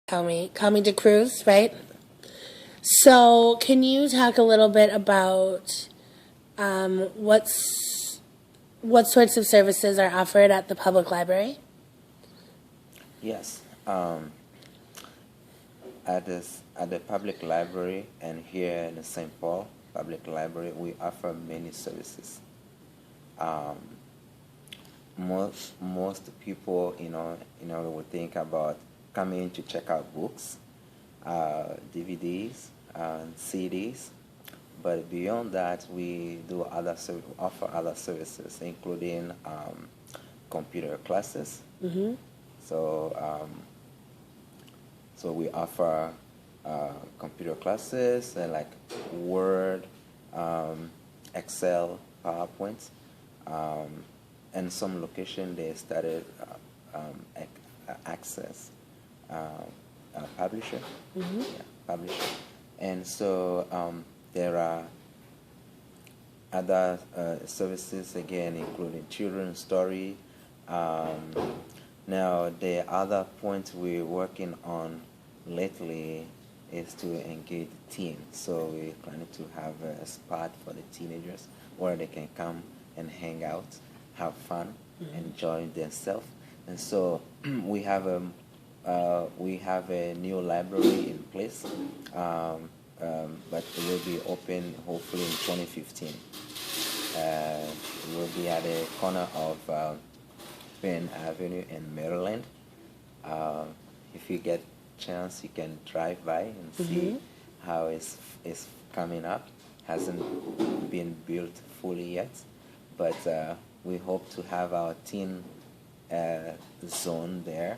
Koami DaCruz, right? So, can you talk a little bit about what sorts of services are offered at the public library? Yes. At the public library and here in the St. Paul Public Library, we offer many services. Um, most people, would think about coming to check out books, DVDs, and CDs. But beyond that, we do offer other services, including computer classes. So, so we offer computer classes like Word, Excel, PowerPoint, and some location they started Access publisher, publisher, and so there are other services again, including children's story. Now, the other point we're working on lately is to engage teens. So we're planning to have a spot for the teenagers where they can come and hang out, have fun, enjoy themselves. And so we have a new library in place, but it will be open hopefully in 2015. It will be at the corner of Penn Avenue in Maryland. If you get chance, you can drive by and see how it's coming up. Hasn't been built fully yet, but we hope to have our teen zone there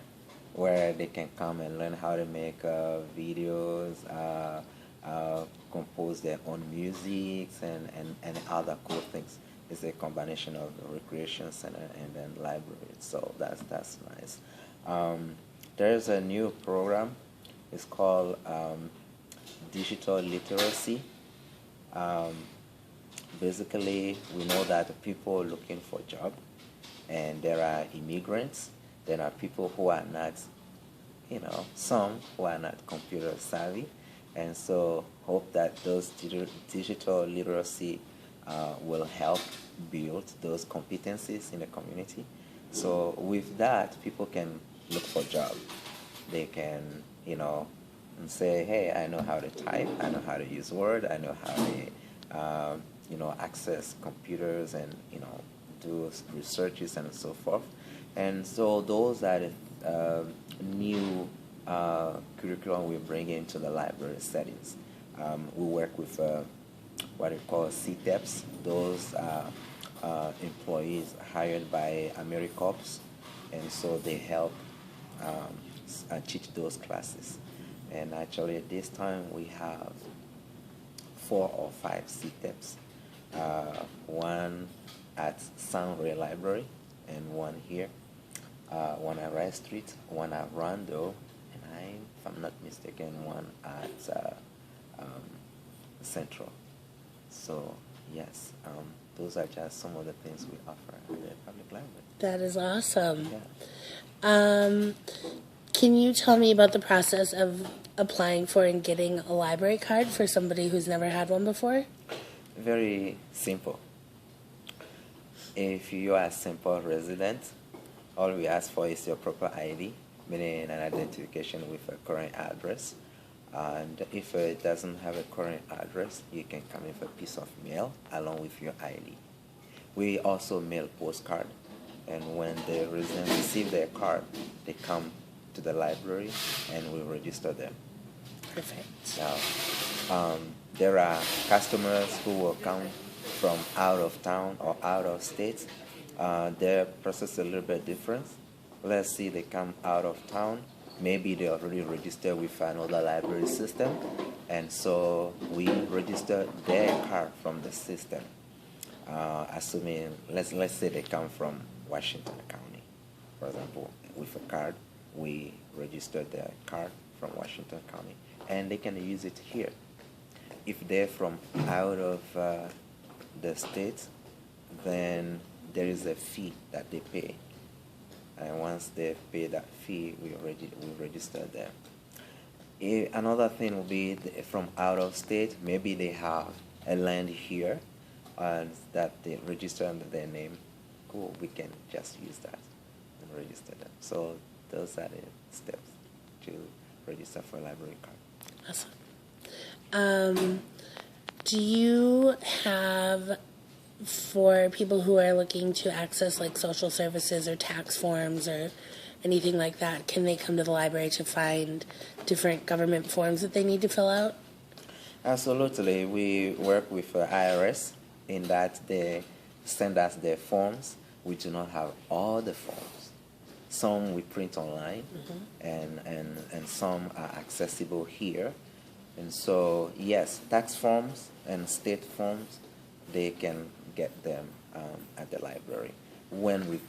where they can come and learn how to make videos, compose their own music, and other cool things. It's a combination of a recreation center and then library. So that's nice. There's a new program. It's called digital literacy. Basically, we know that people are looking for a job, and there are immigrants. There are people who are not, some who are not computer savvy, and so hope that those digital literacy will help build those competencies in the community. So with that, people can look for jobs. They can, say, hey, I know how to type, I know how to use Word, I know how to, access computers and, do researches and so forth. And so those are the new curriculum we bring into the library settings. We work with what we call CTEPs. Those are employees hired by AmeriCorps, and so they help teach those classes. And actually, at this time, we have 4 or 5 CTEPs. One at Sunray Library, and one here. One at Rice Street, one at Rondo, and if I'm not mistaken, one at Central. So yes, those are just some of the things we offer at the public library. That is awesome. Yeah. Can you tell me about the process of applying for and getting a library card for somebody who's never had one before? Very simple. If you are a St. Paul resident, all we ask for is your proper ID, meaning an identification with a current address. And if it doesn't have a current address, you can come with a piece of mail along with your ID. We also mail postcard, and when the resident receive their card, they come to the library and we register them. Perfect. Now, there are customers who will come from out of town or out of state. Their process is a little bit different. Let's say they come out of town. Maybe they already registered with another library system, and so we register their card from the system. Assuming, let's say they come from Washington County, for example, with a card, we register their card from Washington County, and they can use it here. If they're from out of the state, then there is a fee that they pay. And once they pay that fee, we register them. Another thing will be from out of state. Maybe they have a land here, and that they register under their name. Cool, we can just use that and register them. So those are the steps to register for a library card. Awesome. Do you have, for people who are looking to access like social services or tax forms or anything like that, can they come to the library to find different government forms that they need to fill out? Absolutely. We work with IRS in that they send us their forms. We do not have all the forms. Some we print online, and some are accessible here. And so, yes, tax forms and state forms, they can get them at the library when we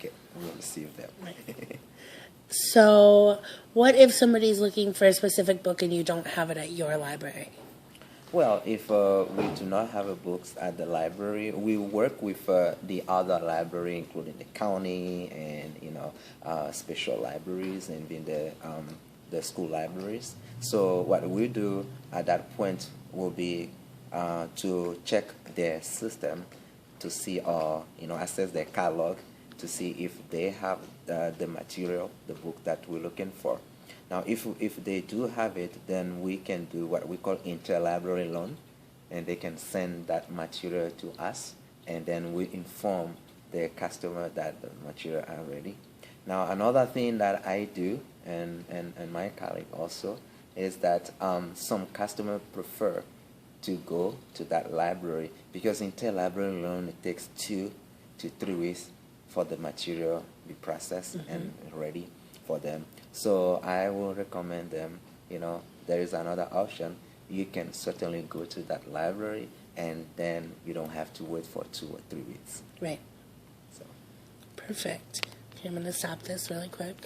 receive them. Right. So, what if somebody's looking for a specific book and you don't have it at your library? Well, if we do not have a books at the library, we work with the other library, including the county and special libraries and even the school libraries. So what we do at that point will be to check their system to see or assess their catalog to see if they have the material, the book that we're looking for. Now, if they do have it, then we can do what we call interlibrary loan, and they can send that material to us, and then we inform the customer that the material are ready. Now, another thing that I do, and my colleague also, is that some customers prefer to go to that library because interlibrary loan, it takes 2 to 3 weeks for the material be processed and ready for them. So I will recommend them, there is another option. You can certainly go to that library and then you don't have to wait for 2 or 3 weeks. Right. So. Perfect. Okay, I'm going to stop this really quick.